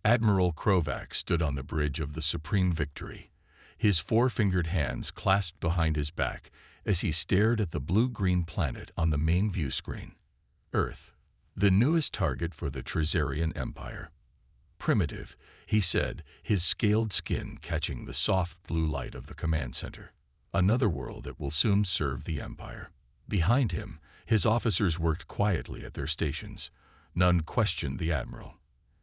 Admiral Krovac stood on the bridge of the Supreme Victory, his four-fingered hands clasped behind his back as he stared at the blue-green planet on the main view screen. Earth, the newest target for the Trizarian Empire. Primitive, he said, his scaled skin catching the soft blue light of the command center. Another world that will soon serve the Empire. Behind him, his officers worked quietly at their stations. None questioned the Admiral.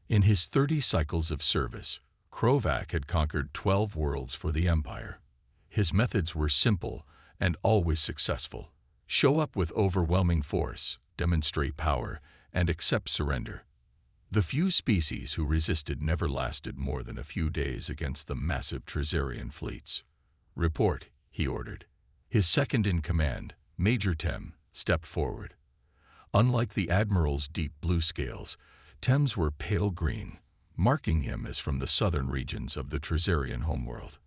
In his 30 cycles of service, Krovac had conquered 12 worlds for the Empire. His methods were simple and always successful. Show up with overwhelming force, demonstrate power, and accept surrender. The few species who resisted never lasted more than a few days against the massive Trizarian fleets. Report, he ordered. His second-in-command, Major Tem, stepped forward. Unlike the Admiral's deep blue scales, Tem's were pale green, marking him as from the southern regions of the Trizarian homeworld.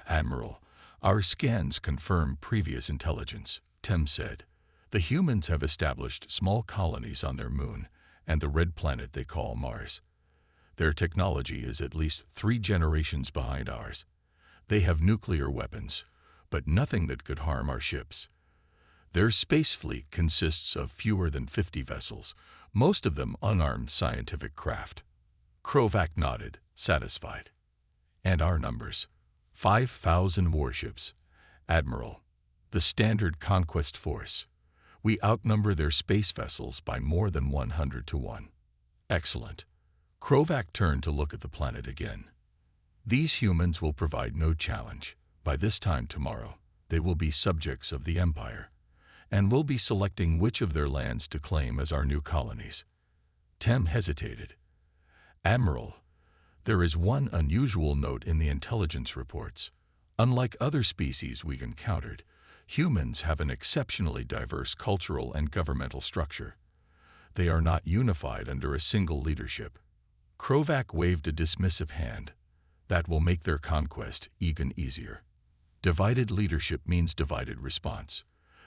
Admiral, our scans confirm previous intelligence, Tem said. The humans have established small colonies on their moon and the red planet they call Mars. Their technology is at least 3 generations behind ours. They have nuclear weapons, but nothing that could harm our ships. Their space fleet consists of fewer than 50 vessels, most of them unarmed scientific craft. Krovac nodded, satisfied. And our numbers? 5,000 warships. Admiral, the standard conquest force. We outnumber their space vessels by more than 100 to 1. Excellent. Krovac turned to look at the planet again. These humans will provide no challenge. By this time tomorrow, they will be subjects of the Empire, and we'll be selecting which of their lands to claim as our new colonies. Tem hesitated. Admiral, there is one unusual note in the intelligence reports. Unlike other species we've encountered, humans have an exceptionally diverse cultural and governmental structure. They are not unified under a single leadership. Krovac waved a dismissive hand. That will make their conquest even easier. Divided leadership means divided response.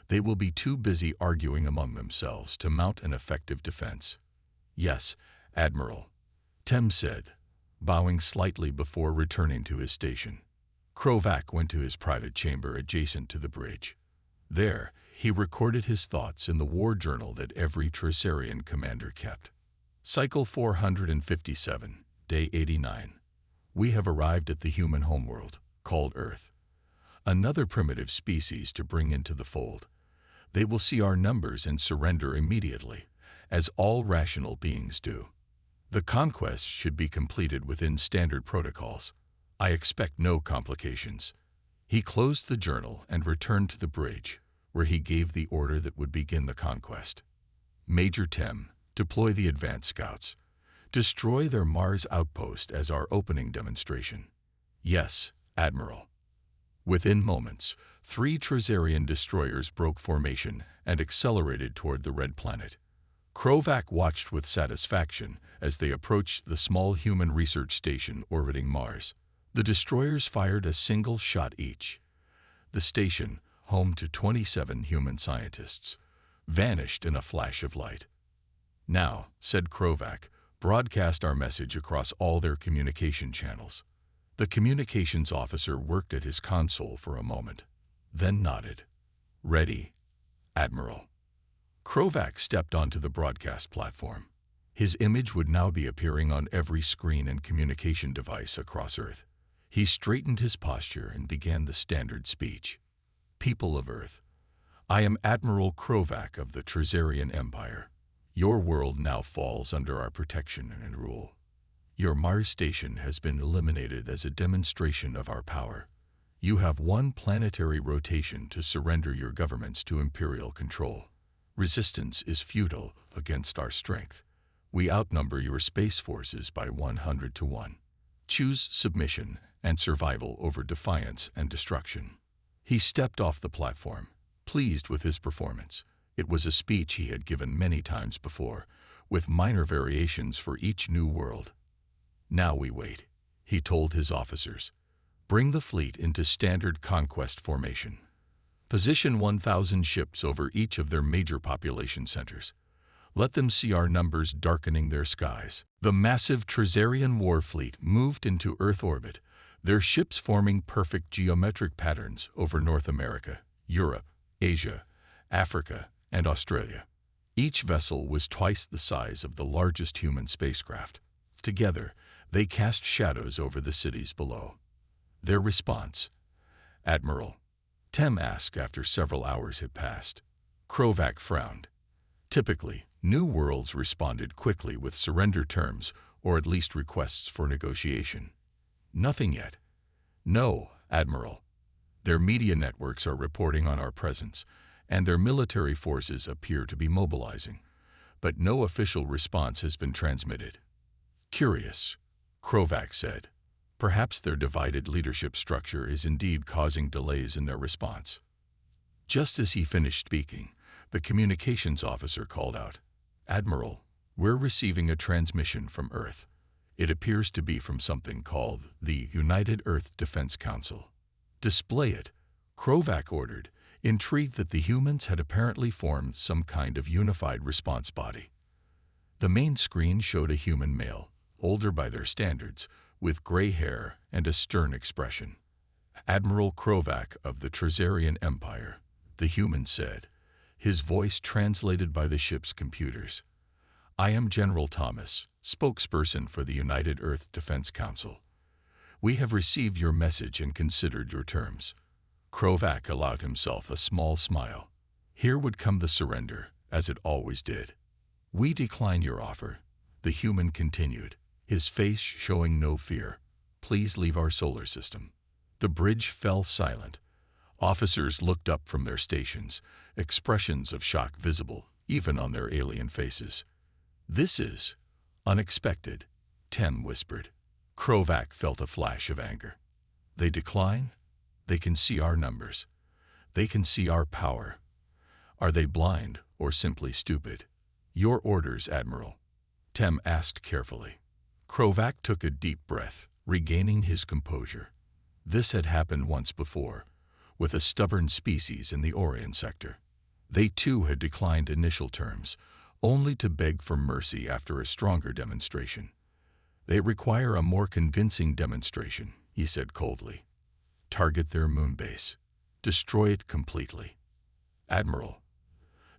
They will be too busy arguing among themselves to mount an effective defense. Yes, Admiral, Tem said, bowing slightly before returning to his station. Krovac went to his private chamber adjacent to the bridge. There, he recorded his thoughts in the war journal that every Trizarian commander kept. Cycle 457, Day 89. We have arrived at the human homeworld, called Earth. Another primitive species to bring into the fold. They will see our numbers and surrender immediately, as all rational beings do. The conquest should be completed within standard protocols. I expect no complications. He closed the journal and returned to the bridge, where he gave the order that would begin the conquest. Major Tem, deploy the advance scouts. Destroy their Mars outpost as our opening demonstration. Yes, Admiral. Within moments, 3 Trizarian destroyers broke formation and accelerated toward the red planet. Krovac watched with satisfaction as they approached the small human research station orbiting Mars. The destroyers fired a single shot each. The station, home to 27 human scientists, vanished in a flash of light. Now, said Krovac, broadcast our message across all their communication channels. The communications officer worked at his console for a moment, then nodded. Ready, Admiral. Krovac stepped onto the broadcast platform. His image would now be appearing on every screen and communication device across Earth. He straightened his posture and began the standard speech. People of Earth, I am Admiral Krovac of the Trizarian Empire. Your world now falls under our protection and rule. Your Mars station has been eliminated as a demonstration of our power. You have 1 planetary rotation to surrender your governments to Imperial control. Resistance is futile against our strength. We outnumber your space forces by 100 to 1. Choose submission and survival over defiance and destruction. He stepped off the platform, pleased with his performance. It was a speech he had given many times before, with minor variations for each new world. Now we wait, he told his officers. Bring the fleet into standard conquest formation. Position 1,000 ships over each of their major population centers. Let them see our numbers darkening their skies. The massive Trazarian war fleet moved into Earth orbit, their ships forming perfect geometric patterns over North America, Europe, Asia, Africa, and Australia. Each vessel was twice the size of the largest human spacecraft. Together, they cast shadows over the cities below. Their response? Admiral, Tem asked after several hours had passed. Krovac frowned. Typically, New Worlds responded quickly with surrender terms or at least requests for negotiation. Nothing yet. No, Admiral. Their media networks are reporting on our presence, and their military forces appear to be mobilizing, but no official response has been transmitted. Curious, Krovac said. Perhaps their divided leadership structure is indeed causing delays in their response. Just as he finished speaking, the communications officer called out, Admiral, we're receiving a transmission from Earth. It appears to be from something called the United Earth Defense Council. Display it, Krovac ordered, intrigued that the humans had apparently formed some kind of unified response body. The main screen showed a human male, older by their standards, with gray hair and a stern expression. Admiral Krovac of the Trazarian Empire, the human said, his voice translated by the ship's computers. I am General Thomas, spokesperson for the United Earth Defense Council. We have received your message and considered your terms. Krovac allowed himself a small smile. Here would come the surrender, as it always did. We decline your offer, the human continued, his face showing no fear. Please leave our solar system. The bridge fell silent. Officers looked up from their stations, expressions of shock visible, even on their alien faces. This is unexpected, Tem whispered. Krovac felt a flash of anger. They decline? They can see our numbers. They can see our power. Are they blind or simply stupid? Your orders, Admiral, Tem asked carefully. Krovac took a deep breath, regaining his composure. This had happened once before, with a stubborn species in the Orion sector. They too had declined initial terms, only to beg for mercy after a stronger demonstration. They require a more convincing demonstration, he said coldly. Target their moon base. Destroy it completely. Admiral,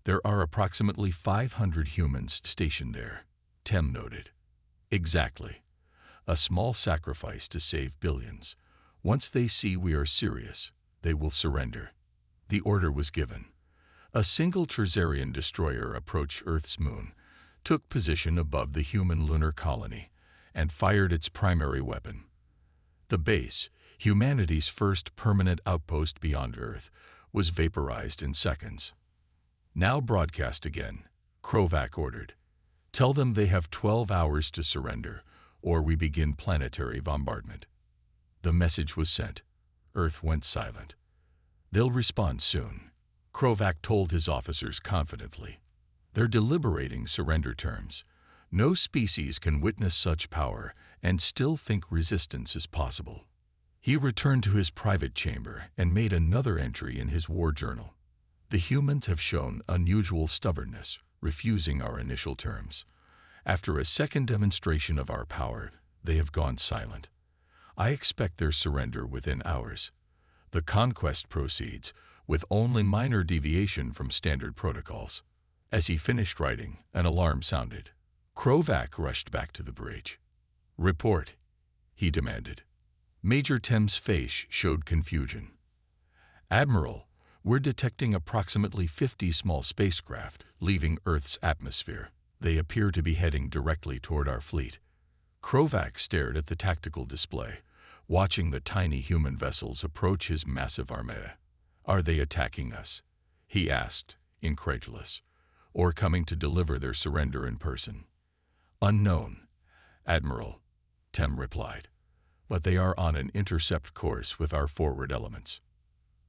there are approximately 500 humans stationed there, Tem noted. Exactly. A small sacrifice to save billions. Once they see we are serious, they will surrender. The order was given. A single Trazarian destroyer approached Earth's moon, took position above the human lunar colony, and fired its primary weapon. The base, humanity's first permanent outpost beyond Earth, was vaporized in seconds. Now broadcast again, Krovac ordered. Tell them they have 12 hours to surrender, or we begin planetary bombardment. The message was sent. Earth went silent. They'll respond soon, Krovac told his officers confidently. They're deliberating surrender terms. No species can witness such power and still think resistance is possible. He returned to his private chamber and made another entry in his war journal. The humans have shown unusual stubbornness, refusing our initial terms. After a second demonstration of our power, they have gone silent. I expect their surrender within hours. The conquest proceeds, with only minor deviation from standard protocols. As he finished writing, an alarm sounded. Krovac rushed back to the bridge. Report, he demanded. Major Tem's face showed confusion. Admiral, we're detecting approximately 50 small spacecraft leaving Earth's atmosphere. They appear to be heading directly toward our fleet. Krovac stared at the tactical display, watching the tiny human vessels approach his massive armada. Are they attacking us? He asked, incredulous, or coming to deliver their surrender in person? Unknown, Admiral, Tem replied, but they are on an intercept course with our forward elements.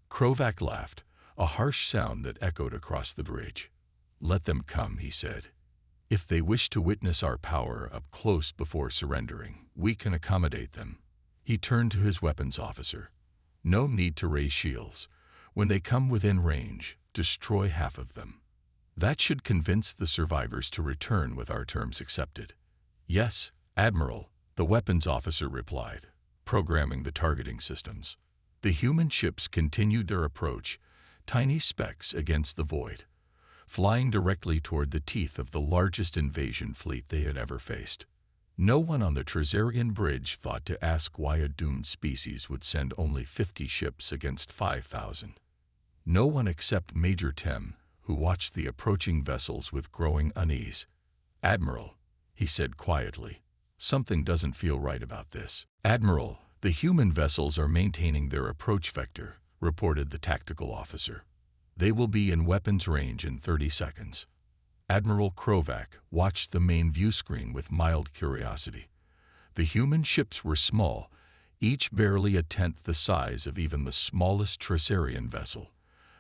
Krovac laughed, a harsh sound that echoed across the bridge. Let them come, he said. If they wish to witness our power up close before surrendering, we can accommodate them. He turned to his weapons officer. No need to raise shields. When they come within range, destroy half of them. That should convince the survivors to return with our terms accepted. Yes, Admiral, the weapons officer replied, programming the targeting systems. The human ships continued their approach, tiny specks against the void, flying directly toward the teeth of the largest invasion fleet they had ever faced. No one on the Trazarian bridge thought to ask why a doomed species would send only 50 ships against 5,000. No one except Major Tem, who watched the approaching vessels with growing unease. "Admiral," he said quietly, "something doesn't feel right about this." "Admiral, the human vessels are maintaining their approach vector," reported the tactical officer. "They will be in weapons range in 30 seconds. Admiral Krovac watched the main view screen with mild curiosity. The human ships were small, each barely a tenth the size of even the smallest Trazarian vessel.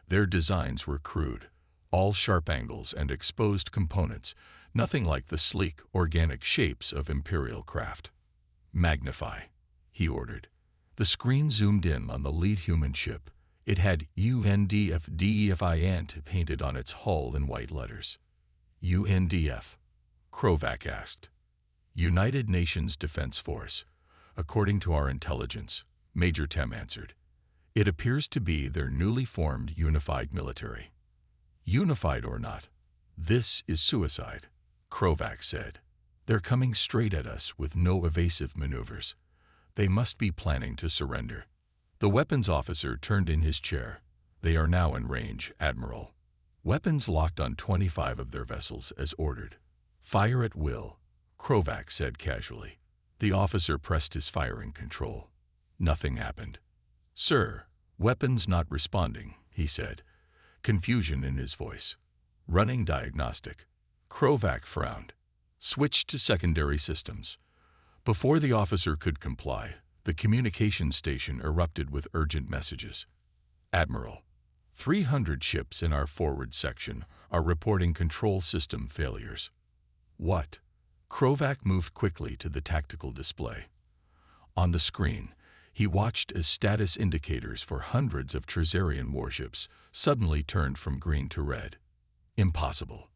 Their designs were crude, all sharp angles and exposed components, nothing like the sleek, organic shapes of Imperial craft. "Magnify," he ordered. The screen zoomed in on the lead human ship. It had UNDF painted on its hull in white letters. "UNDF?" Krovac asked. "United Nations Defense Force. According to our intelligence," Major Tem answered. "It appears to be their newly formed unified military." "Unified or not, this is suicide," Krovac said. "They're coming straight at us with no evasive maneuvers. They must be planning to surrender." The weapons officer turned in his chair. "They are now in range, Admiral. Weapons locked on 25 of their vessels as ordered. Fire at will," Krovac said casually. The officer pressed his firing control. Nothing happened. "Sir, weapons not responding," he said, confusion in his voice. "Running diagnostic." Krovac frowned. "Switch to secondary systems." Before the officer could comply, the communications station erupted with urgent messages. "Admiral, 300 ships in our forward section are reporting control system failures." "What?" Krovac moved quickly to the tactical display. On the screen, he watched as status indicators for hundreds of Trazarian warships suddenly turned from green to red. "Impossible."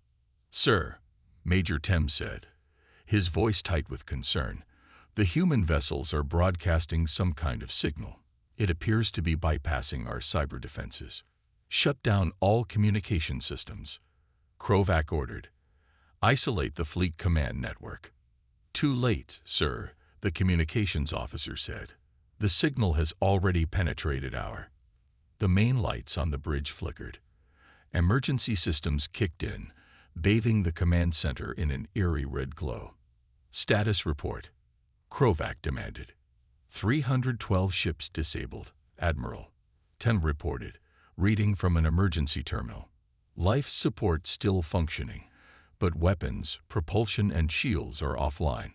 "Sir," Major Tem said, his voice tight with concern, "the human vessels are broadcasting some kind of signal. It appears to be bypassing our cyber defenses. Shut down all communication systems." Krovac ordered. "Isolate the fleet command network." "Too late, sir," the communications officer said. "The signal has already penetrated our—" The main lights on the bridge flickered. Emergency systems kicked in, bathing the command center in an eerie red glow. "Status report," Krovac demanded. 312 ships disabled, Admiral," Tem reported, reading from an emergency terminal. "Life support still functioning, but weapons, propulsion, and shields are offline."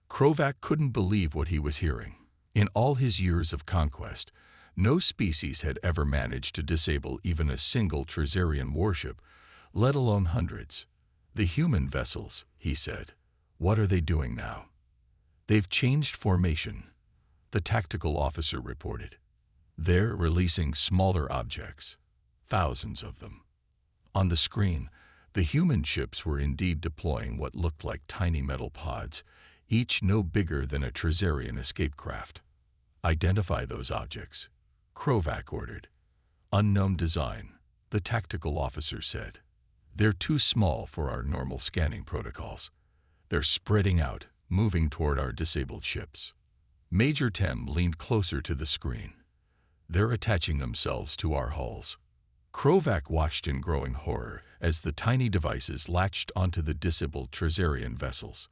Krovac couldn't believe what he was hearing. In all his years of conquest, no species had ever managed to disable even a single Trazarian warship, let alone hundreds. "The human vessels," he said. "What are they doing now?" "They've changed formation," the tactical officer reported. "They're releasing smaller objects, thousands of them." On the screen, the human ships were indeed deploying what looked like tiny metal pods, each no bigger than a Trazarian escape craft. "Identify those objects," Krovac ordered. "Unknown design," the tactical officer said. "They're too small for our normal scanning protocols. They're spreading out, moving toward our disabled ships." Major Tem leaned closer to the screen. "They're attaching themselves to our hulls." Krovac watched in growing horror as the tiny devices latched onto the disabled Trazarian vessels.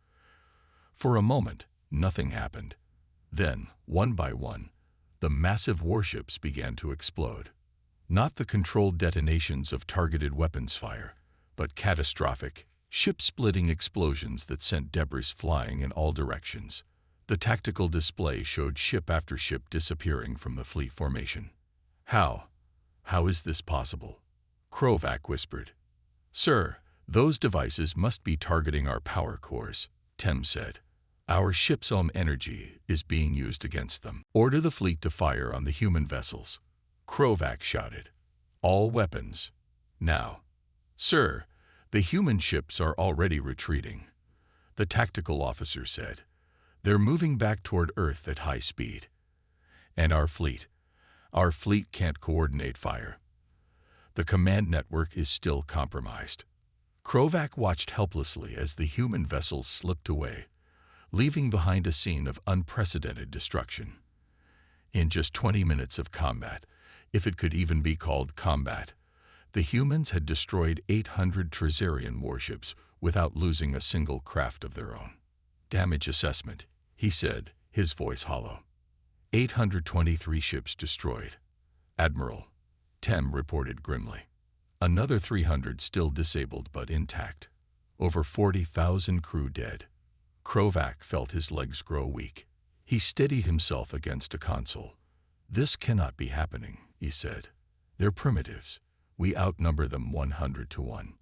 For a moment, nothing happened. Then, one by one, the massive warships began to explode. Not the controlled detonations of targeted weapons fire, but catastrophic, ship-splitting explosions that sent debris flying in all directions. The tactical display showed ship after ship disappearing from the fleet formation. How is this possible?" Krovac whispered. "Sir, those devices must be targeting our power cores," Tem said. "Our ship's own energy is being used against them." "Order the fleet to fire on the human vessels," Krovac shouted. "All weapons, now." "Sir, The human ships are already retreating, the tactical officer said. They're moving back toward Earth at high speed. And our fleet can't coordinate fire. The command network is still compromised. Krovac watched helplessly as the human vessels slipped away, leaving behind a scene of unprecedented destruction. In just 20 minutes of combat, if it could even be called combat, the humans had destroyed 800 Trazarian warships without losing a single craft of their own. Damage assessment, he said, his voice hollow. 823 ships destroyed. Admiral, Tem reported grimly. Another 300 still disabled but intact. Over 40,000 crew dead. Krovac felt his legs grow weak. He steadied himself against a console. This cannot be happening, he said. They're primitives. We outnumber them 100 to 1.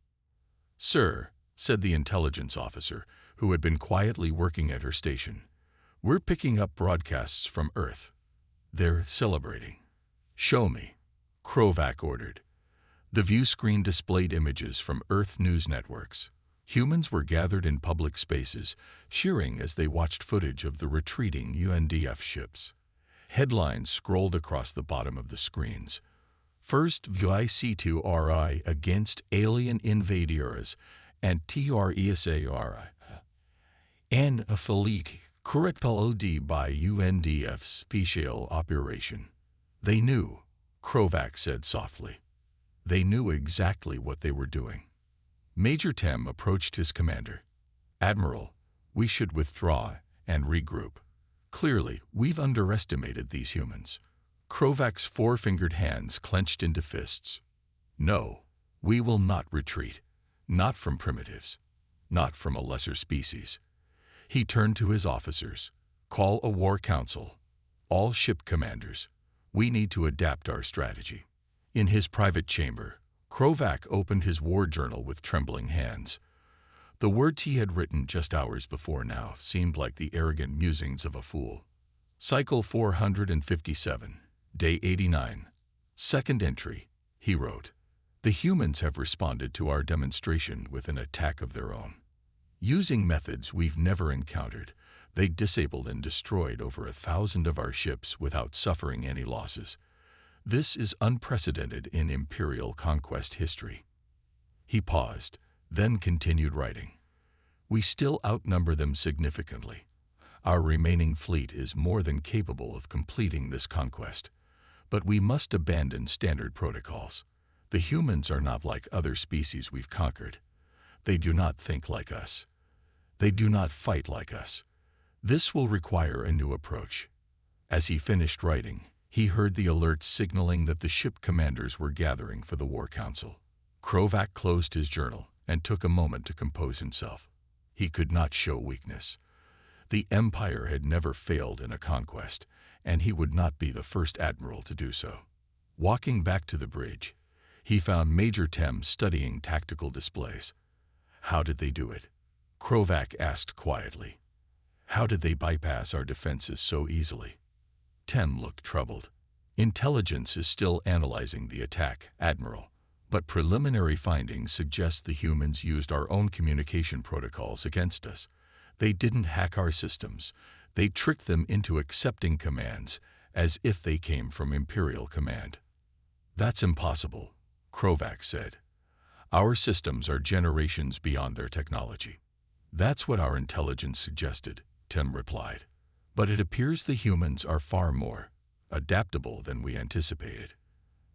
Sir, said the intelligence officer, who had been quietly working at her station, we're picking up broadcasts from Earth. They're celebrating. Show me, Krovac ordered. The view screen displayed images from Earth news networks. Humans were gathered in public spaces, cheering as they watched footage of the retreating UNDF ships. Headlines scrolled across the bottom of the screens. First VIC2RI against alien invaders and TRESARI. And a fleet corrected by UNDF special operation. They knew, Krovac said softly. They knew exactly what they were doing. Major Tem approached his commander. Admiral, we should withdraw and regroup. Clearly, we've underestimated these humans. Krovac's four-fingered hands clenched into fists. No, we will not retreat. Not from primitives. Not from a lesser species. He turned to his officers. Call a war council. All ship commanders. We need to adapt our strategy. In his private chamber, Krovac opened his war journal with trembling hands. The words he had written just hours before now seemed like the arrogant musings of a fool. Cycle 457, Day 89. Second entry, he wrote. The humans have responded to our demonstration with an attack of their own. Using methods we've never encountered, they disabled and destroyed over 1,000 of our ships without suffering any losses. This is unprecedented in Imperial conquest history. He paused, then continued writing. We still outnumber them significantly. Our remaining fleet is more than capable of completing this conquest. But we must abandon standard protocols. The humans are not like other species we've conquered. They do not think like us. They do not fight like us. This will require a new approach. As he finished writing, he heard the alerts signaling that the ship commanders were gathering for the War Council. Krovac closed his journal and took a moment to compose himself. He could not show weakness. The Empire had never failed in a conquest, and he would not be the first admiral to do so. Walking back to the bridge, he found Major Tem studying tactical displays. How did they do it? Krovac asked quietly. How did they bypass our defenses so easily? Tem looked troubled. Intelligence is still analyzing the attack, Admiral, but preliminary findings suggest the humans used our own communication protocols against us. They didn't hack our systems. They tricked them into accepting commands as if they came from Imperial command. That's impossible, Krovac said. Our systems are generations beyond their technology. That's what our intelligence suggested, Tem replied. But it appears the humans are far more adaptable than we anticipated.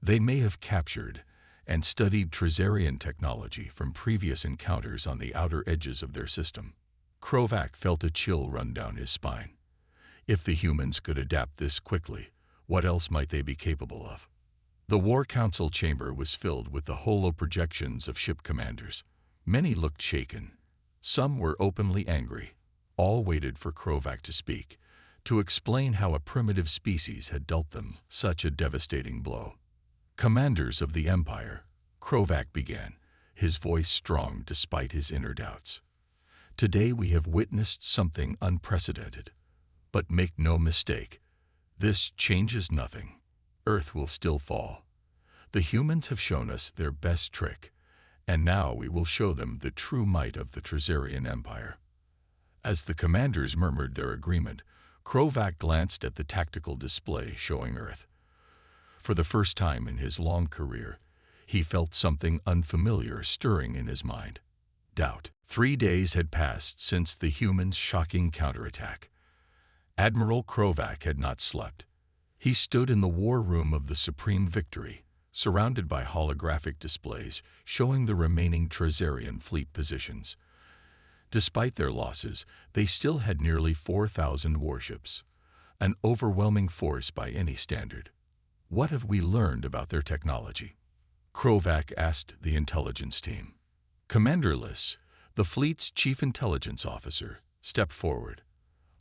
They may have captured and studied Trazarian technology from previous encounters on the outer edges of their system. Krovac felt a chill run down his spine. If the humans could adapt this quickly, what else might they be capable of? The War Council chamber was filled with the holo-projections of ship commanders. Many looked shaken. Some were openly angry. All waited for Krovac to speak, to explain how a primitive species had dealt them such a devastating blow. Commanders of the Empire, Krovac began, his voice strong despite his inner doubts. Today we have witnessed something unprecedented. But make no mistake, this changes nothing. Earth will still fall. The humans have shown us their best trick, And now we will show them the true might of the Trazarian Empire. As the commanders murmured their agreement, Krovac glanced at the tactical display showing Earth. For the first time in his long career, he felt something unfamiliar stirring in his mind. Doubt. 3 days had passed since the humans' shocking counterattack. Admiral Krovac had not slept. He stood in the war room of the Supreme Victory, surrounded by holographic displays showing the remaining Trazarian fleet positions. Despite their losses, they still had nearly 4,000 warships, an overwhelming force by any standard. What have we learned about their technology? Krovac asked the intelligence team. Commander Liss, the fleet's chief intelligence officer, stepped forward.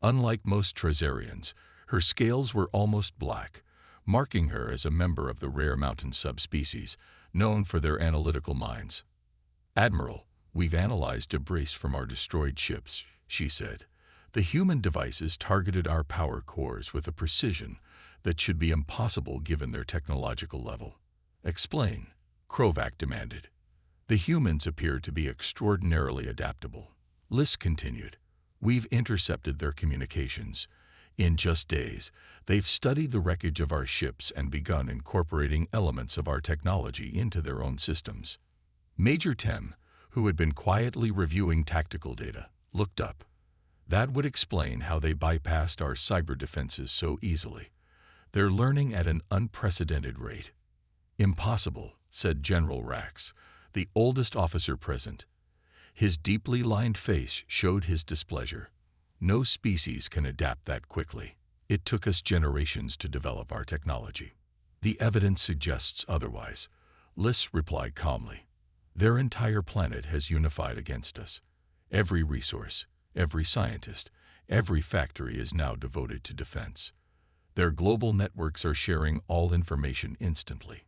Unlike most Trazarians, her scales were almost black, marking her as a member of the rare mountain subspecies known for their analytical minds. Admiral, we've analyzed debris from our destroyed ships, she said. The human devices targeted our power cores with a precision that should be impossible given their technological level. Explain, Krovac demanded. The humans appear to be extraordinarily adaptable. Liss continued. We've intercepted their communications. In just days, they've studied the wreckage of our ships and begun incorporating elements of our technology into their own systems. Major Tem, who had been quietly reviewing tactical data, looked up. That would explain how they bypassed our cyber defenses so easily. They're learning at an unprecedented rate. Impossible, said General Rax, the oldest officer present. His deeply lined face showed his displeasure. No species can adapt that quickly. It took us generations to develop our technology. The evidence suggests otherwise, Liss replied calmly. Their entire planet has unified against us. Every resource, every scientist, every factory is now devoted to defense. Their global networks are sharing all information instantly.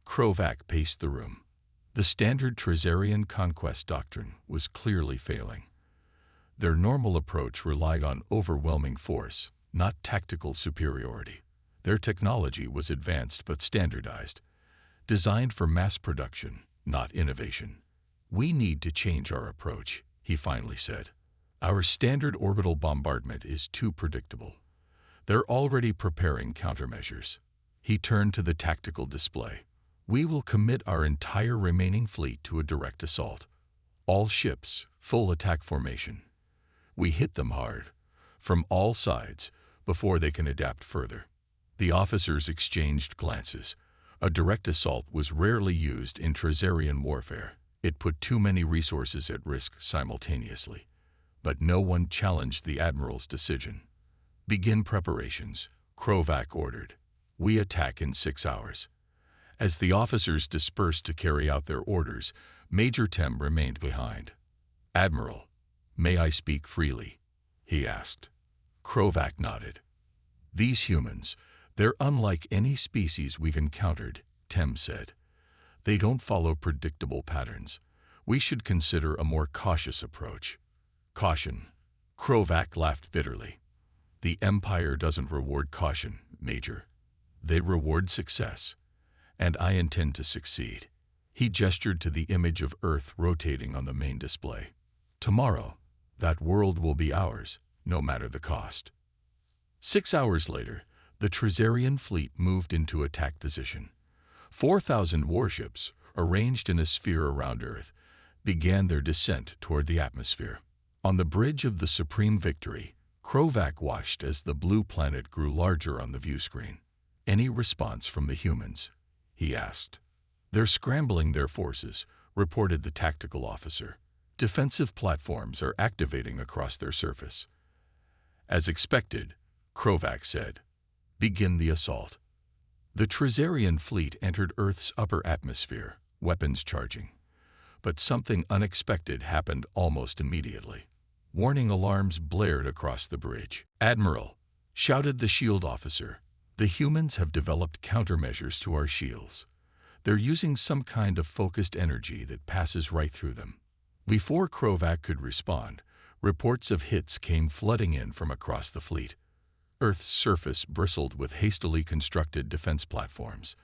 Krovac paced the room. The standard Trazarian conquest doctrine was clearly failing. Their normal approach relied on overwhelming force, not tactical superiority. Their technology was advanced but standardized, designed for mass production, not innovation. We need to change our approach, he finally said. Our standard orbital bombardment is too predictable. They're already preparing countermeasures. He turned to the tactical display. We will commit our entire remaining fleet to a direct assault. All ships, full attack formation. We hit them hard, from all sides, before they can adapt further. The officers exchanged glances. A direct assault was rarely used in Trazarian warfare. It put too many resources at risk simultaneously. But no one challenged the Admiral's decision. Begin preparations, Krovac ordered. We attack in 6 hours. As the officers dispersed to carry out their orders, Major Tem remained behind. Admiral, may I speak freely? He asked. Krovac nodded. These humans, they're unlike any species we've encountered, Tem said. They don't follow predictable patterns. We should consider a more cautious approach. Caution. Krovac laughed bitterly. The Empire doesn't reward caution, Major. They reward success. And I intend to succeed. He gestured to the image of Earth rotating on the main display. Tomorrow, that world will be ours, no matter the cost. 6 hours later, the Trazarian fleet moved into attack position. 4,000 warships, arranged in a sphere around Earth, began their descent toward the atmosphere. On the bridge of the Supreme Victory, Krovac watched as the blue planet grew larger on the view screen. Any response from the humans? He asked. They're scrambling their forces, reported the tactical officer. Defensive platforms are activating across their surface. As expected, Krovac said, begin the assault. The Trazarian fleet entered Earth's upper atmosphere, weapons charging. But something unexpected happened almost immediately. Warning alarms blared across the bridge. Admiral, shouted the shield officer, the humans have developed countermeasures to our shields. They're using some kind of focused energy that passes right through them. Before Krovac could respond, reports of hits came flooding in from across the fleet. Earth's surface bristled with hastily constructed defense platforms.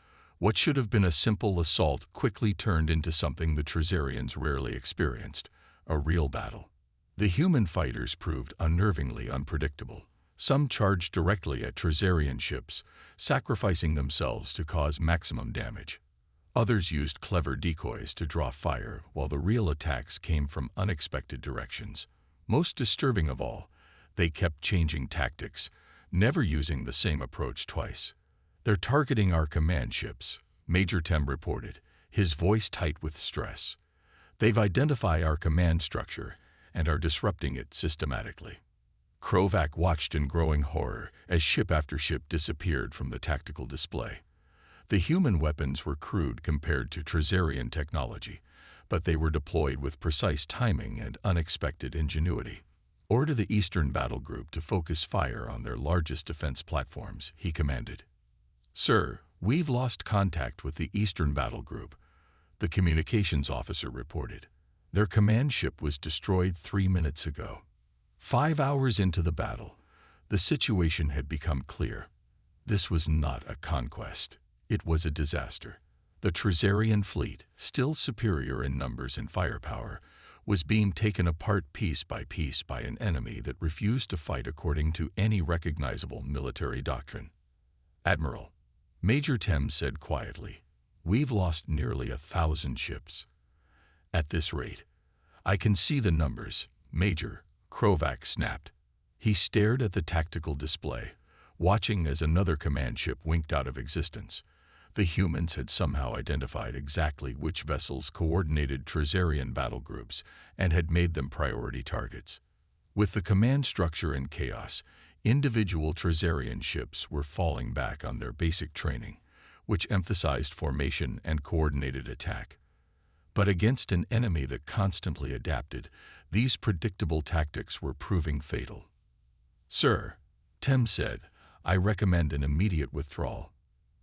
What should have been a simple assault quickly turned into something the Trazarians rarely experienced, a real battle. The human fighters proved unnervingly unpredictable. Some charged directly at Trazarian ships, sacrificing themselves to cause maximum damage. Others used clever decoys to draw fire, while the real attacks came from unexpected directions. Most disturbing of all, they kept changing tactics, never using the same approach twice. "They're targeting our command ships," Major Tem reported, his voice tight with stress. "They've identified our command structure and are disrupting it systematically." Krovac watched in growing horror as ship after ship disappeared from the tactical display. The human weapons were crude compared to Trazarian technology, but they were deployed with precise timing and unexpected ingenuity. "Order the Eastern Battle Group to focus fire on their largest defense platforms," he commanded. "Sir, we've lost contact with the Eastern Battle Group," the communications officer reported. "Their command ship was destroyed 3 minutes ago." 5 hours into the battle, the situation had become clear. This was not a conquest. It was a disaster. The Trazarian fleet, still superior in numbers and firepower, was being taken apart piece by an enemy that refused to fight according to any recognizable military doctrine. "Admiral," Major Tem said quietly, "we've lost nearly 1,000 ships." "At this rate, I can see the numbers, Major," Krovac snapped. He stared at the tactical display, watching as another command ship winked out of existence. The humans had somehow identified exactly which vessels coordinated Trazarian battle groups and had made them priority targets. With the command structure in chaos, individual Trazarian ships were falling back on their basic training, which emphasized formation and coordinated attack. But against an enemy that constantly adapted, these predictable tactics were proving fatal. "Sir," Tem said, "I recommend an immediate withdrawal.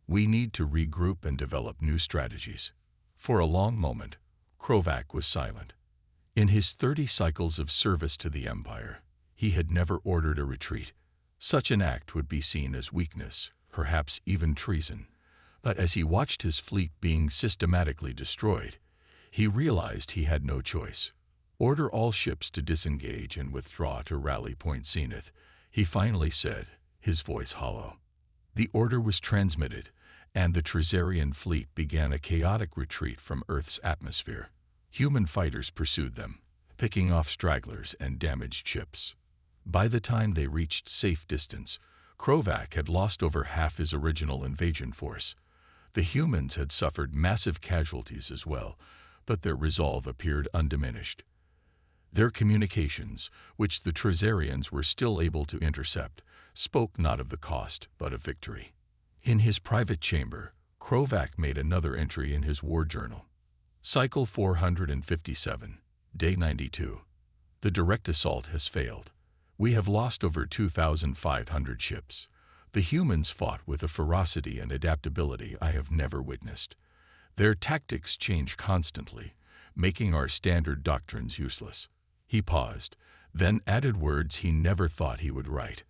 We need to regroup and develop new strategies." For a long moment, Krovac was silent. In his 30 cycles of service to the Empire, he had never ordered a retreat. Such an act would be seen as weakness, perhaps even treason. But as he watched his fleet being systematically destroyed, he realized he had no choice. "Order all ships to disengage and withdraw to Rally Point Zenith," he finally said, his voice hollow. The order was transmitted, and the Trazarian fleet began a chaotic retreat from Earth's atmosphere. Human fighters pursued them, picking off stragglers and damaged ships. By the time they reached safe distance, Krovac had lost over half his original invasion force. The humans had suffered massive casualties as well, but their resolve appeared undiminished. Their communications, which the Trazarians were still able to intercept, spoke not of the cost, but of victory. In his private chamber, Krovac made another entry in his war journal. Cycle 457, Day 92. "The direct assault has failed. We have lost over 2,500 ships. The humans fought with a ferocity and adaptability I have never witnessed. Their tactics change constantly, making our standard doctrines useless." He paused, then added words he never thought he would write.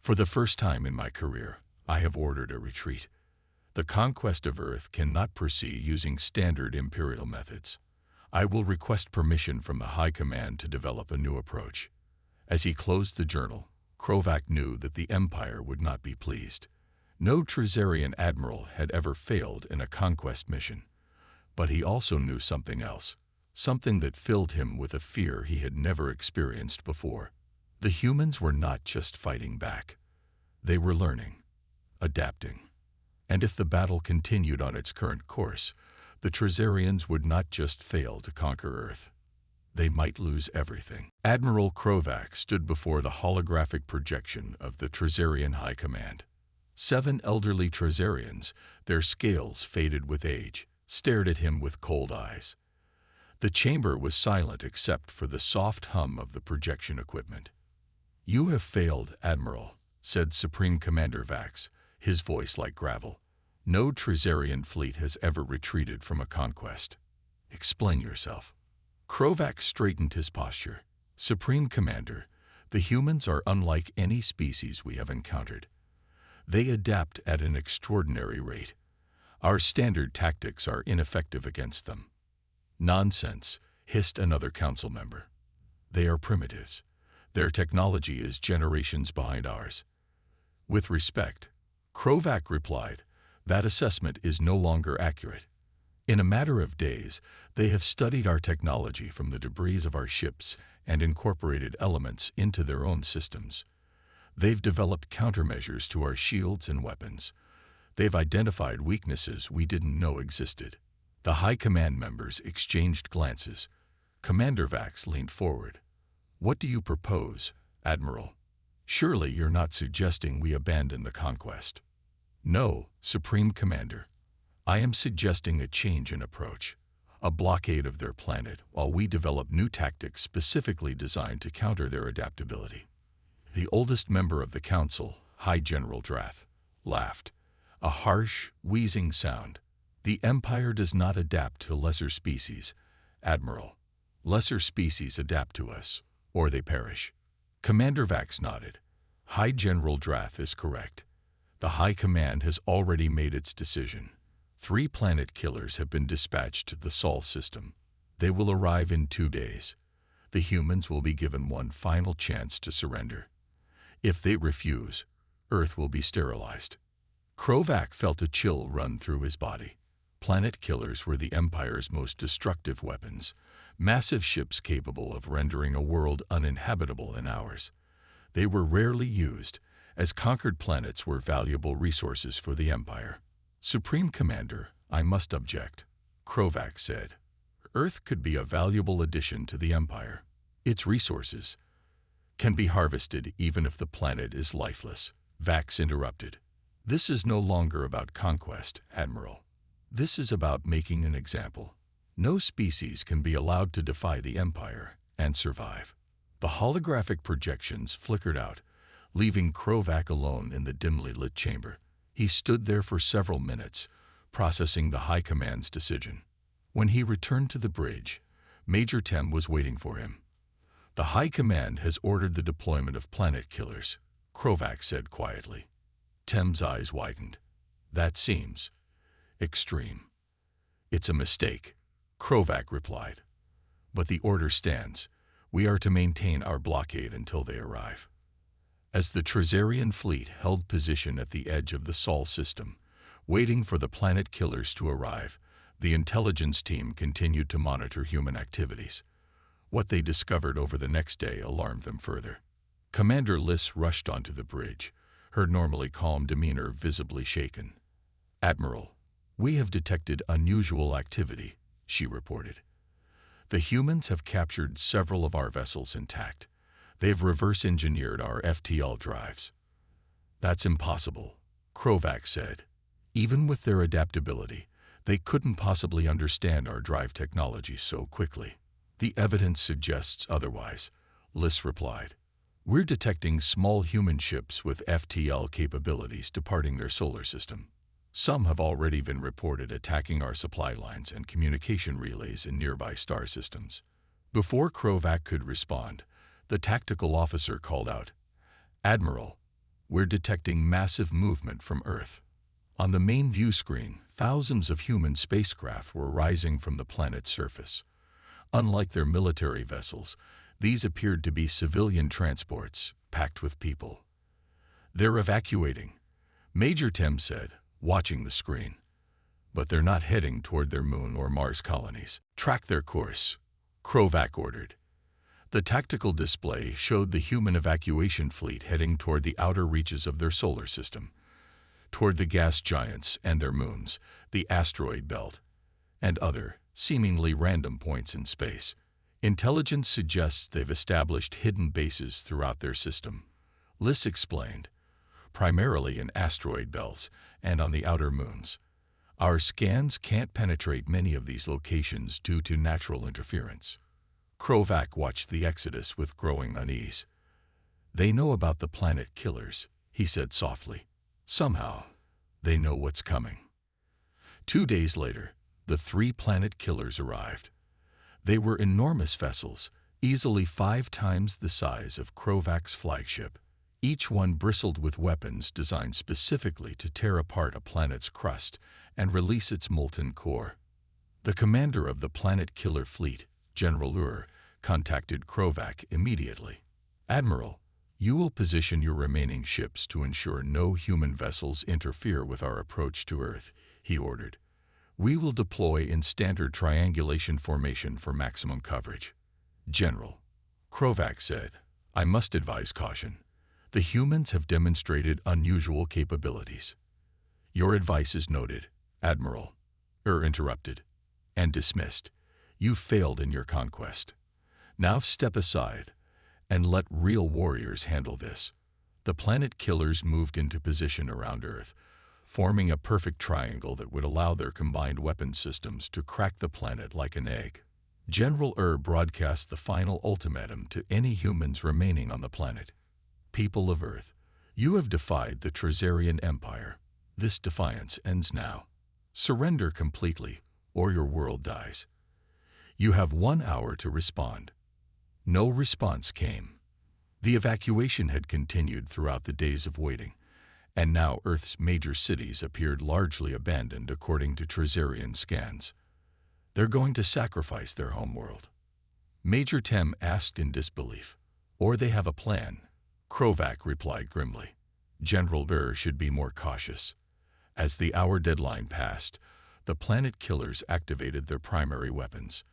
"For the first time in my career, I have ordered a retreat. The conquest of Earth cannot proceed using standard imperial methods. I will request permission from the High Command to develop a new approach." As he closed the journal, Krovac knew that the Empire would not be pleased. No Trazarian admiral had ever failed in a conquest mission. But he also knew something else, something that filled him with a fear he had never experienced before. The humans were not just fighting back. They were learning, adapting. And if the battle continued on its current course, the Trazarians would not just fail to conquer Earth. They might lose everything. Admiral Krovac stood before the holographic projection of the Trazarian High Command. 7 elderly Trazarians, their scales faded with age, stared at him with cold eyes. The chamber was silent except for the soft hum of the projection equipment. "You have failed, Admiral," said Supreme Commander Vax, his voice like gravel. "No Trazarian fleet has ever retreated from a conquest. Explain yourself." Krovac straightened his posture. "Supreme Commander, the humans are unlike any species we have encountered. They adapt at an extraordinary rate. Our standard tactics are ineffective against them. Nonsense, hissed another council member. They are primitives. Their technology is generations behind ours. With respect, Krovac replied, that assessment is no longer accurate. In a matter of days, they have studied our technology from the debris of our ships and incorporated elements into their own systems. They've developed countermeasures to our shields and weapons. They've identified weaknesses we didn't know existed. The High Command members exchanged glances. Commander Vax leaned forward. What do you propose, Admiral? Surely you're not suggesting we abandon the conquest. No, Supreme Commander. I am suggesting a change in approach, a blockade of their planet while we develop new tactics specifically designed to counter their adaptability. The oldest member of the Council, High General Drath, laughed. A harsh, wheezing sound. The Empire does not adapt to lesser species, Admiral. Lesser species adapt to us, or they perish. Commander Vax nodded. High General Drath is correct. The High Command has already made its decision. 3 planet killers have been dispatched to the Sol system. They will arrive in 2 days. The humans will be given one final chance to surrender. If they refuse, Earth will be sterilized. Krovac felt a chill run through his body. Planet killers were the Empire's most destructive weapons, massive ships capable of rendering a world uninhabitable in hours. They were rarely used, as conquered planets were valuable resources for the Empire. Supreme Commander, I must object, Krovac said. Earth could be a valuable addition to the Empire. Its resources can be harvested even if the planet is lifeless. Vax interrupted. This is no longer about conquest, Admiral. This is about making an example. No species can be allowed to defy the Empire and survive. The holographic projections flickered out, leaving Krovac alone in the dimly lit chamber. He stood there for several minutes, processing the High Command's decision. When he returned to the bridge, Major Tem was waiting for him. The High Command has ordered the deployment of planet killers, Krovac said quietly. Tem's eyes widened. That seems extreme. It's a mistake, Krovac replied. But the order stands. We are to maintain our blockade until they arrive. As the Trazarian fleet held position at the edge of the Sol system, waiting for the planet killers to arrive, the intelligence team continued to monitor human activities. What they discovered over the next day alarmed them further. Commander Liss rushed onto the bridge, her normally calm demeanor visibly shaken. Admiral, we have detected unusual activity, she reported. The humans have captured several of our vessels intact. They've reverse-engineered our FTL drives. That's impossible, Krovac said. Even with their adaptability, they couldn't possibly understand our drive technology so quickly. The evidence suggests otherwise, Liss replied. We're detecting small human ships with FTL capabilities departing their solar system. Some have already been reported attacking our supply lines and communication relays in nearby star systems. Before Krovac could respond, the tactical officer called out, Admiral, we're detecting massive movement from Earth. On the main view screen, thousands of human spacecraft were rising from the planet's surface. Unlike their military vessels, these appeared to be civilian transports packed with people. They're evacuating, Major Tem said, watching the screen. But they're not heading toward their Moon or Mars colonies. Track their course, Krovac ordered. The tactical display showed the human evacuation fleet heading toward the outer reaches of their solar system, toward the gas giants and their moons, the asteroid belt, and other, seemingly random points in space. Intelligence suggests they've established hidden bases throughout their system, Liss explained, primarily in asteroid belts and on the outer moons. Our scans can't penetrate many of these locations due to natural interference. Krovac watched the exodus with growing unease. They know about the planet killers, he said softly. Somehow, they know what's coming. 2 days later, the 3 planet killers arrived. They were enormous vessels, easily 5 times the size of Krovac's flagship. Each one bristled with weapons designed specifically to tear apart a planet's crust and release its molten core. The commander of the Planet Killer Fleet, General contacted Krovac immediately. "Admiral, you will position your remaining ships to ensure no human vessels interfere with our approach to Earth," he ordered. "We will deploy in standard triangulation formation for maximum coverage." "General," Krovac said, "I must advise caution. The humans have demonstrated unusual capabilities." "Your advice is noted, Admiral," interrupted, "and dismissed. You failed in your conquest. Now step aside and let real warriors handle this." The Planet Killers moved into position around Earth, forming a perfect triangle that would allow their combined weapon systems to crack the planet like an egg. General broadcast the final ultimatum to any humans remaining on the planet. "People of Earth, you have defied the Trazarian Empire. This defiance ends now. Surrender completely, or your world dies. You have 1 hour to respond." No response came. The evacuation had continued throughout the days of waiting, and now Earth's major cities appeared largely abandoned according to Trazarian scans. "They're going to sacrifice their homeworld," Major Tem asked in disbelief. "Or they have a plan," Krovac replied grimly. "General should be more cautious." As the hour deadline passed, the Planet Killers activated their primary weapons.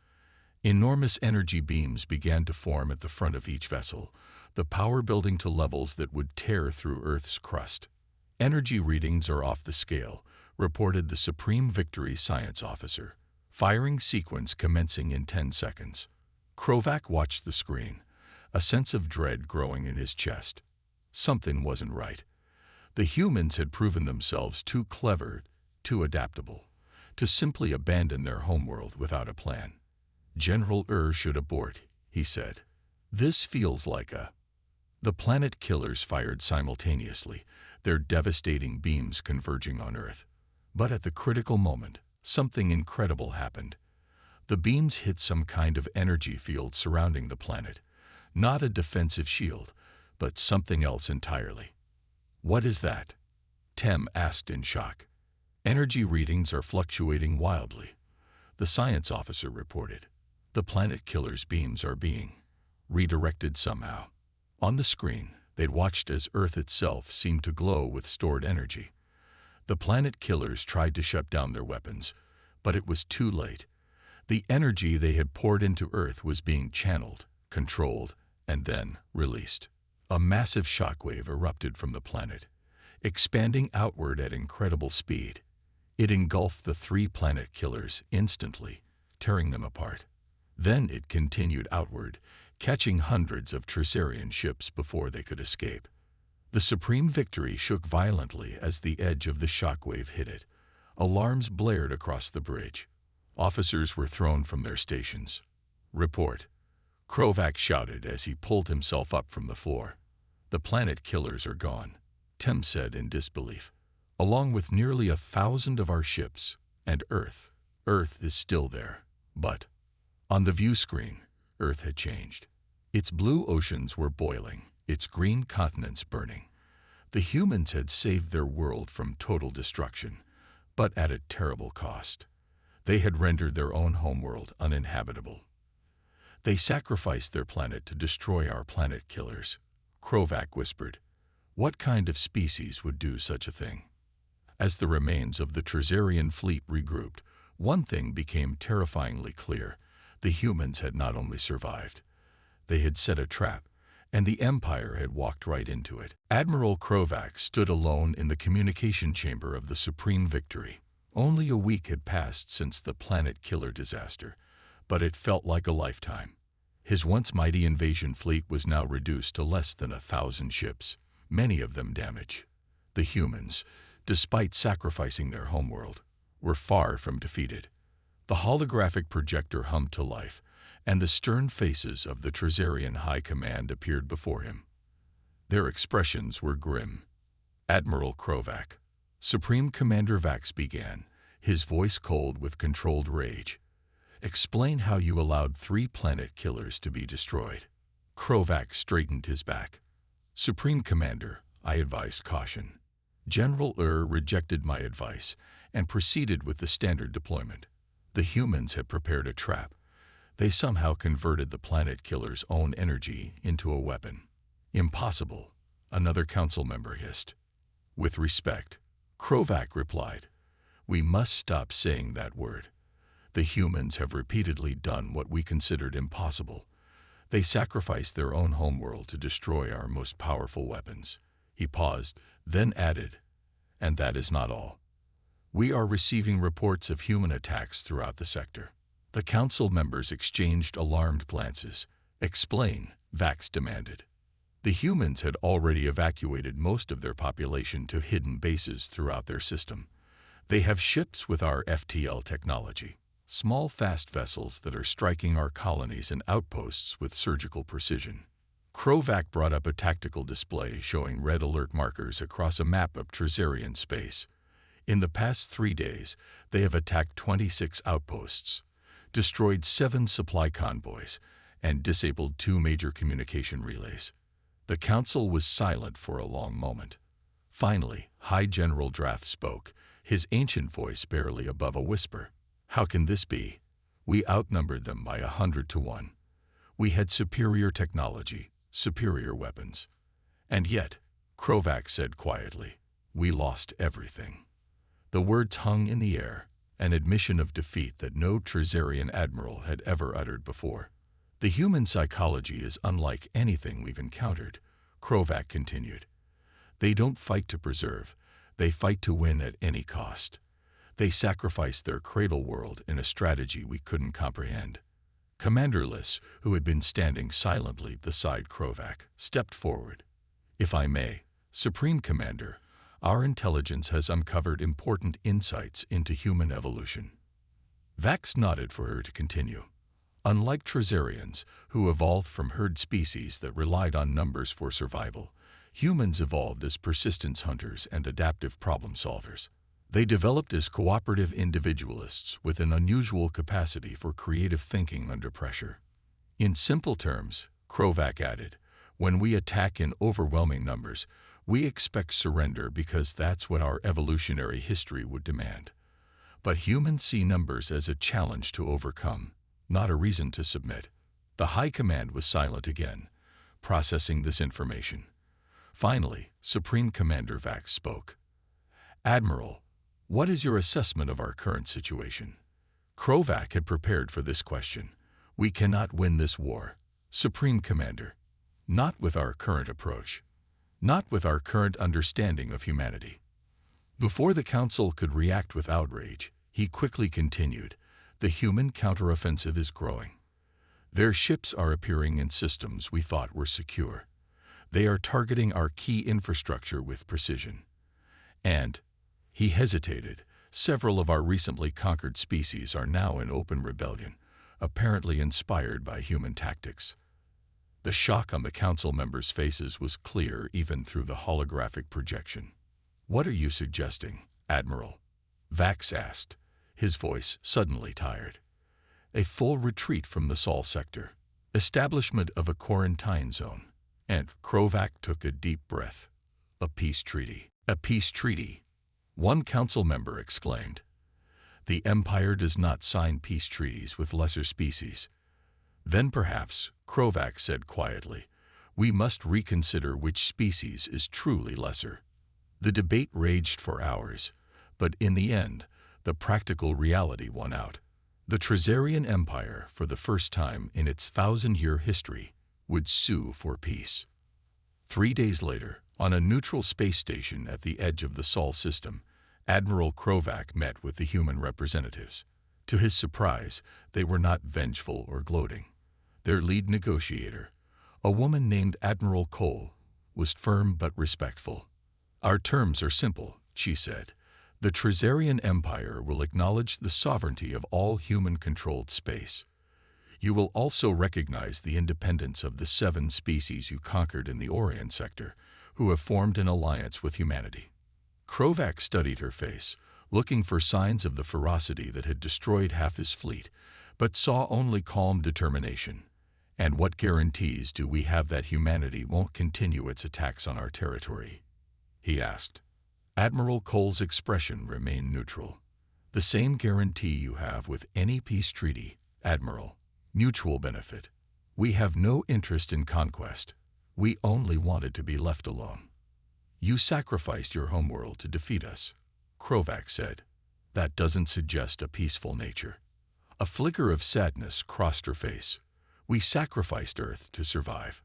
Enormous energy beams began to form at the front of each vessel, the power building to levels that would tear through Earth's crust. "Energy readings are off the scale," reported the Supreme Victory Science Officer. "Firing sequence commencing in 10 seconds. Krovac watched the screen, a sense of dread growing in his chest. Something wasn't right. The humans had proven themselves too clever, too adaptable, to simply abandon their homeworld without a plan. "General should abort," he said. "This feels like a—" The Planet Killers fired simultaneously, their devastating beams converging on Earth. But at the critical moment, something incredible happened. The beams hit some kind of energy field surrounding the planet. Not a defensive shield, but something else entirely. "What is that?" Tem asked in shock. "Energy readings are fluctuating wildly," the science officer reported. "The Planet Killers' beams are being redirected somehow." On the screen, they'd watched as Earth itself seemed to glow with stored energy. The Planet Killers tried to shut down their weapons, but it was too late. The energy they had poured into Earth was being channeled, controlled, and then released. A massive shockwave erupted from the planet, expanding outward at incredible speed. It engulfed the 3 Planet Killers instantly, tearing them apart. Then it continued outward, catching hundreds of Trazarian ships before they could escape. The Supreme Victory shook violently as the edge of the shockwave hit it. Alarms blared across the bridge. Officers were thrown from their stations. "Report," Krovac shouted as he pulled himself up from the floor. "The Planet Killers are gone," Tem said in disbelief. "Along with nearly 1,000 of our ships, and Earth. Earth is still there, but—" On the view screen, Earth had changed. Its blue oceans were boiling, its green continents burning. The humans had saved their world from total destruction, but at a terrible cost. They had rendered their own homeworld uninhabitable. "They sacrificed their planet to destroy our Planet Killers," Krovac whispered. "What kind of species would do such a thing?" As the remains of the Trazarian fleet regrouped, one thing became terrifyingly clear. The humans had not only survived, they had set a trap, and the Empire had walked right into it. Admiral Krovac stood alone in the communication chamber of the Supreme Victory. Only a week had passed since the Planet Killer disaster, but it felt like a lifetime. His once mighty invasion fleet was now reduced to less than 1,000 ships, many of them damaged. The humans, despite sacrificing their homeworld, were far from defeated. The holographic projector hummed to life, and the stern faces of the Trazarian High Command appeared before him. Their expressions were grim. "Admiral Krovac," Supreme Commander Vax began, his voice cold with controlled rage. "Explain how you allowed 3 Planet Killers to be destroyed." Krovac straightened his back. Supreme Commander, I advised caution. General rejected my advice and proceeded with the standard deployment. The humans had prepared a trap. They somehow converted the planet killer's own energy into a weapon. Impossible, another council member hissed. With respect, Krovac replied, we must stop saying that word. The humans have repeatedly done what we considered impossible. They sacrificed their own homeworld to destroy our most powerful weapons. He paused, then added, and that is not all. We are receiving reports of human attacks throughout the sector. The council members exchanged alarmed glances. Explain, Vax demanded. The humans had already evacuated most of their population to hidden bases throughout their system. They have ships with our FTL technology, small fast vessels that are striking our colonies and outposts with surgical precision. Krovac brought up a tactical display showing red alert markers across a map of Trazarian space. In the past 3 days, they have attacked 26 outposts, destroyed 7 supply convoys, and disabled 2 major communication relays. The council was silent for a long moment. Finally, High General Drath spoke, his ancient voice barely above a whisper. How can this be? We outnumbered them by 100 to 1. We had superior technology, superior weapons. And yet, Krovac said quietly, we lost everything. The words hung in the air, an admission of defeat that no Trazarian admiral had ever uttered before. The human psychology is unlike anything we've encountered, Krovac continued. They don't fight to preserve, they fight to win at any cost. They sacrificed their cradle world in a strategy we couldn't comprehend. Commander Liss, who had been standing silently beside Krovac, stepped forward. If I may, Supreme Commander, our intelligence has uncovered important insights into human evolution. Vax nodded for her to continue. Unlike Trazarians, who evolved from herd species that relied on numbers for survival, humans evolved as persistence hunters and adaptive problem solvers. They developed as cooperative individualists with an unusual capacity for creative thinking under pressure. In simple terms, Krovac added, when we attack in overwhelming numbers, we expect surrender because that's what our evolutionary history would demand. But humans see numbers as a challenge to overcome, not a reason to submit. The High Command was silent again, processing this information. Finally, Supreme Commander Vax spoke. Admiral, what is your assessment of our current situation? Krovac had prepared for this question. We cannot win this war. Supreme Commander, not with our current approach. Not with our current understanding of humanity. Before the Council could react with outrage, he quickly continued, the human counteroffensive is growing. Their ships are appearing in systems we thought were secure. They are targeting our key infrastructure with precision. And, he hesitated, several of our recently conquered species are now in open rebellion, apparently inspired by human tactics. The shock on the council members' faces was clear even through the holographic projection. What are you suggesting, Admiral? Vax asked, his voice suddenly tired. A full retreat from the Sol sector, establishment of a quarantine zone, and Krovac took a deep breath. A peace treaty. A peace treaty. One council member exclaimed. The Empire does not sign peace treaties with lesser species. Then perhaps, Krovac said quietly, we must reconsider which species is truly lesser. The debate raged for hours, but in the end, the practical reality won out. The Trazarian Empire, for the first time in its 1,000-year history, would sue for peace. 3 days later, on a neutral space station at the edge of the Sol system, Admiral Krovac met with the human representatives. To his surprise, they were not vengeful or gloating. Their lead negotiator, a woman named Admiral Cole, was firm but respectful. Our terms are simple, she said. The Trazarian Empire will acknowledge the sovereignty of all human-controlled space. You will also recognize the independence of the 7 species you conquered in the Orion sector, who have formed an alliance with humanity. Krovac studied her face, looking for signs of the ferocity that had destroyed half his fleet, but saw only calm determination. And what guarantees do we have that humanity won't continue its attacks on our territory? He asked. Admiral Cole's expression remained neutral. The same guarantee you have with any peace treaty, Admiral. Mutual benefit. We have no interest in conquest. We only wanted to be left alone. You sacrificed your homeworld to defeat us, Krovac said. That doesn't suggest a peaceful nature. A flicker of sadness crossed her face. We sacrificed Earth to survive.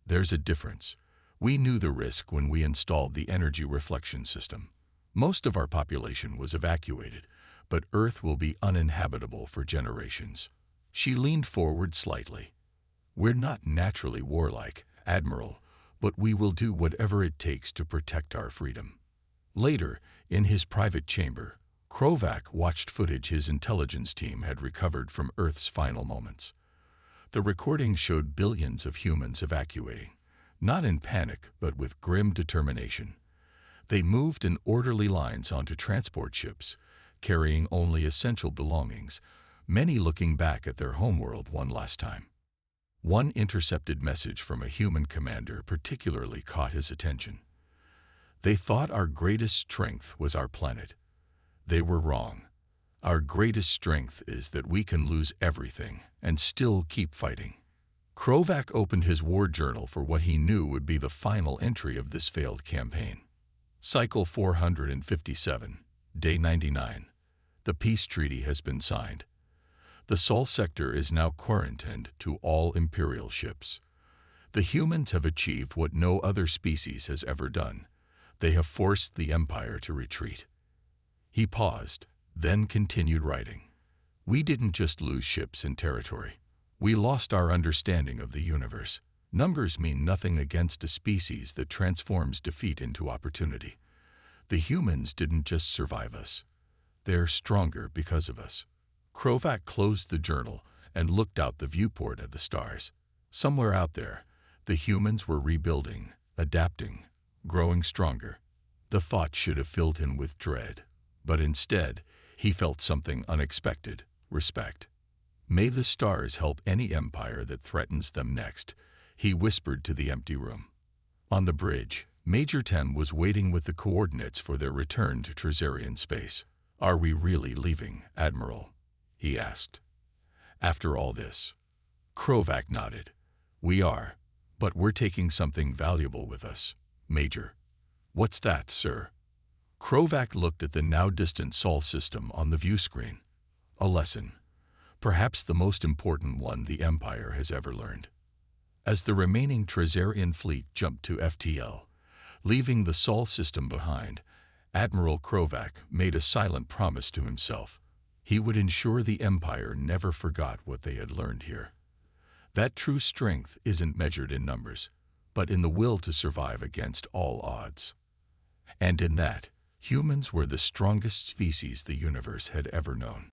There's a difference. We knew the risk when we installed the energy reflection system. Most of our population was evacuated, but Earth will be uninhabitable for generations. She leaned forward slightly. We're not naturally warlike, Admiral, but we will do whatever it takes to protect our freedom. Later, in his private chamber, Krovac watched footage his intelligence team had recovered from Earth's final moments. The recording showed billions of humans evacuating, not in panic but with grim determination. They moved in orderly lines onto transport ships, carrying only essential belongings, many looking back at their homeworld one last time. One intercepted message from a human commander particularly caught his attention. They thought our greatest strength was our planet. They were wrong. Our greatest strength is that we can lose everything and still keep fighting. Krovac opened his war journal for what he knew would be the final entry of this failed campaign. Cycle 457, Day 99. The peace treaty has been signed. The Sol sector is now quarantined to all Imperial ships. The humans have achieved what no other species has ever done. They have forced the Empire to retreat. He paused, then continued writing. We didn't just lose ships and territory. We lost our understanding of the universe. Numbers mean nothing against a species that transforms defeat into opportunity. The humans didn't just survive us. They're stronger because of us. Krovac closed the journal and looked out the viewport at the stars. Somewhere out there, the humans were rebuilding, adapting, growing stronger. The thought should have filled him with dread, but instead, he felt something unexpected: respect. May the stars help any empire that threatens them next, he whispered to the empty room. On the bridge, Major Tem was waiting with the coordinates for their return to Trazarian space. Are we really leaving, Admiral? He asked. After all this, Krovac nodded. We are, but we're taking something valuable with us, Major. What's that, sir? Krovac looked at the now distant Sol system on the view screen. A lesson, perhaps the most important one the Empire has ever learned. As the remaining Trazarian fleet jumped to FTL, leaving the Sol system behind, Admiral Krovac made a silent promise to himself. He would ensure the Empire never forgot what they had learned here. That true strength isn't measured in numbers, but in the will to survive against all odds. And in that, humans were the strongest species the universe had ever known.